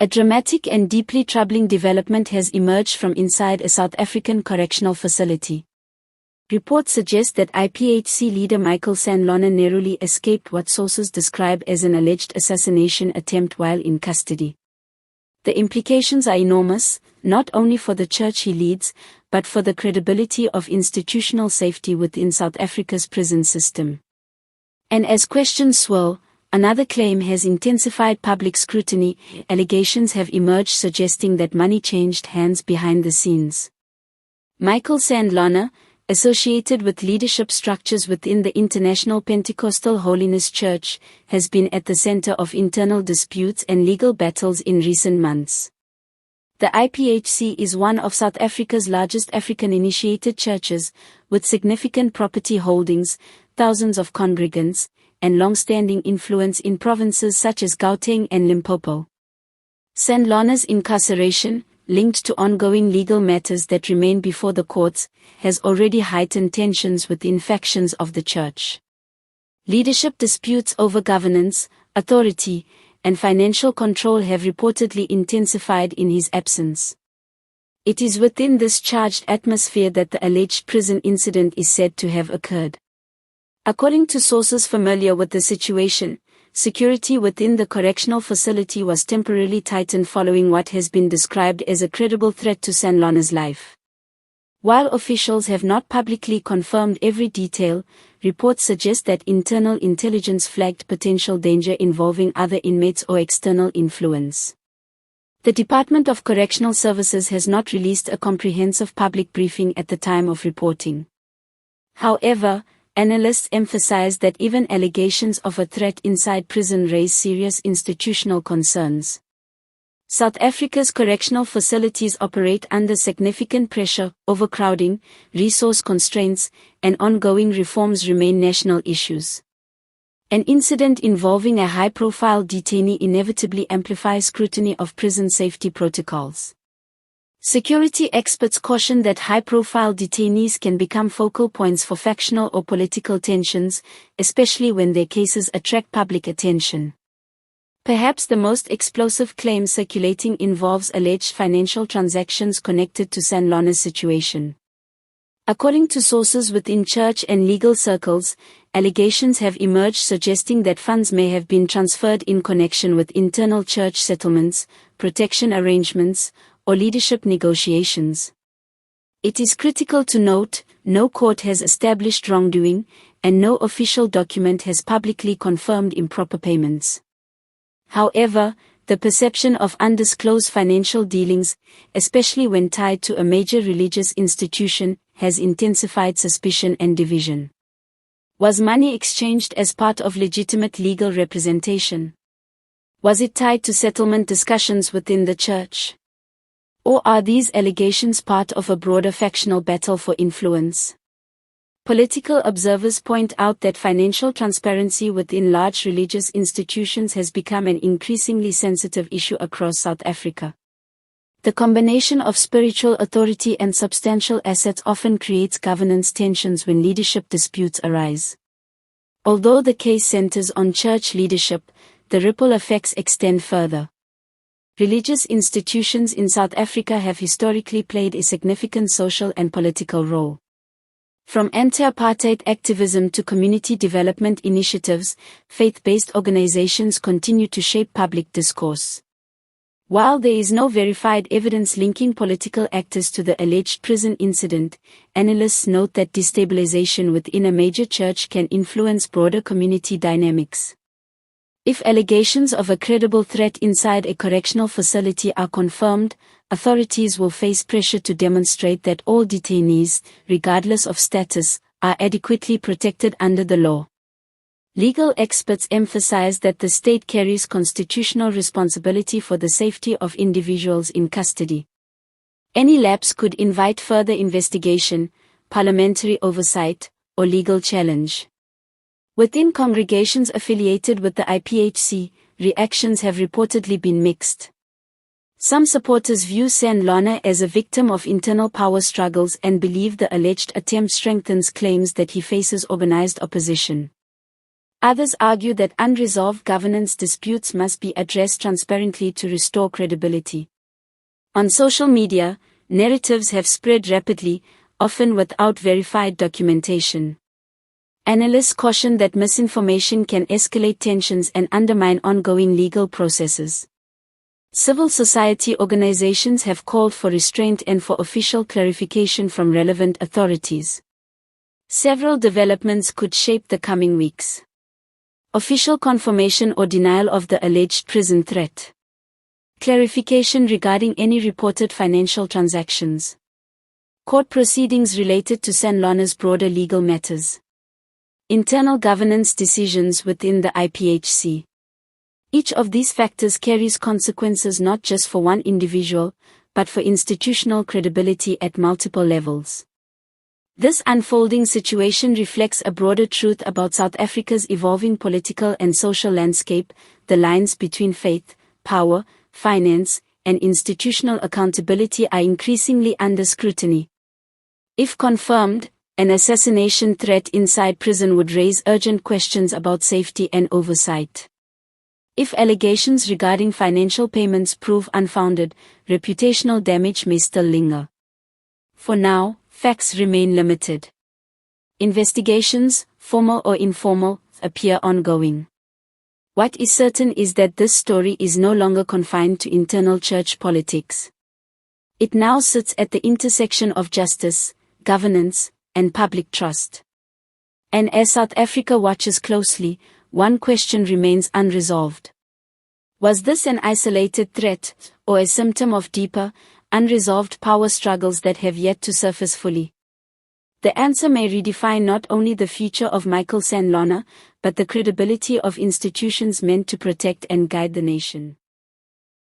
A dramatic and deeply troubling development has emerged from inside a South African correctional facility. Reports suggest that IPHC leader Michael Sandlana narrowly escaped what sources describe as an alleged assassination attempt while in custody. The implications are enormous, not only for the church he leads, but for the credibility of institutional safety within South Africa's prison system. And as questions swirl, another claim has intensified public scrutiny. Allegations have emerged suggesting that money changed hands behind the scenes. Michael Sandlana, associated with leadership structures within the International Pentecost Holiness Church, has been at the center of internal disputes and legal battles in recent months. The IPHC is one of South Africa's largest African-initiated churches, with significant property holdings, thousands of congregants, and long-standing influence in provinces such as Gauteng and Limpopo. Sandlana's incarceration, linked to ongoing legal matters that remain before the courts, has already heightened tensions within factions of the church. Leadership disputes over governance, authority, and financial control have reportedly intensified in his absence. It is within this charged atmosphere that the alleged prison incident is said to have occurred. According to sources familiar with the situation, security within the correctional facility was temporarily tightened following what has been described as a credible threat to Sandlana's life. While officials have not publicly confirmed every detail, reports suggest that internal intelligence flagged potential danger involving other inmates or external influence. The Department of Correctional Services has not released a comprehensive public briefing at the time of reporting. However, analysts emphasize that even allegations of a threat inside prison raise serious institutional concerns. South Africa's correctional facilities operate under significant pressure. Overcrowding, resource constraints, and ongoing reforms remain national issues. An incident involving a high-profile detainee inevitably amplifies scrutiny of prison safety protocols. Security experts caution that high-profile detainees can become focal points for factional or political tensions, especially when their cases attract public attention. Perhaps the most explosive claim circulating involves alleged financial transactions connected to Sandlana's situation. According to sources within church and legal circles, allegations have emerged suggesting that funds may have been transferred in connection with internal church settlements, protection arrangements, or leadership negotiations. It is critical to note, no court has established wrongdoing, and no official document has publicly confirmed improper payments. However, the perception of undisclosed financial dealings, especially when tied to a major religious institution, has intensified suspicion and division. Was money exchanged as part of legitimate legal representation? Was it tied to settlement discussions within the church? Or are these allegations part of a broader factional battle for influence? Political observers point out that financial transparency within large religious institutions has become an increasingly sensitive issue across South Africa. The combination of spiritual authority and substantial assets often creates governance tensions when leadership disputes arise. Although the case centers on church leadership, the ripple effects extend further. Religious institutions in South Africa have historically played a significant social and political role. From anti-apartheid activism to community development initiatives, faith-based organizations continue to shape public discourse. While there is no verified evidence linking political actors to the alleged prison incident, analysts note that destabilization within a major church can influence broader community dynamics. If allegations of a credible threat inside a correctional facility are confirmed, authorities will face pressure to demonstrate that all detainees, regardless of status, are adequately protected under the law. Legal experts emphasize that the state carries constitutional responsibility for the safety of individuals in custody. Any lapse could invite further investigation, parliamentary oversight, or legal challenge. Within congregations affiliated with the IPHC, reactions have reportedly been mixed. Some supporters view Sandlana as a victim of internal power struggles and believe the alleged attempt strengthens claims that he faces organized opposition. Others argue that unresolved governance disputes must be addressed transparently to restore credibility. On social media, narratives have spread rapidly, often without verified documentation. Analysts caution that misinformation can escalate tensions and undermine ongoing legal processes. Civil society organizations have called for restraint and for official clarification from relevant authorities. Several developments could shape the coming weeks. Official confirmation or denial of the alleged prison threat. Clarification regarding any reported financial transactions. Court proceedings related to Sandlana's broader legal matters. Internal governance decisions within the IPHC. Each of these factors carries consequences not just for one individual, but for institutional credibility at multiple levels. This unfolding situation reflects a broader truth about South Africa's evolving political and social landscape. The lines between faith, power, finance, and institutional accountability are increasingly under scrutiny. If confirmed, an assassination threat inside prison would raise urgent questions about safety and oversight. If allegations regarding financial payments prove unfounded, reputational damage may still linger. For now, facts remain limited. Investigations, formal or informal, appear ongoing. What is certain is that this story is no longer confined to internal church politics. It now sits at the intersection of justice, governance, and public trust. And as South Africa watches closely, one question remains unresolved. Was this an isolated threat, or a symptom of deeper, unresolved power struggles that have yet to surface fully? The answer may redefine not only the future of Michael Sandlana, but the credibility of institutions meant to protect and guide the nation.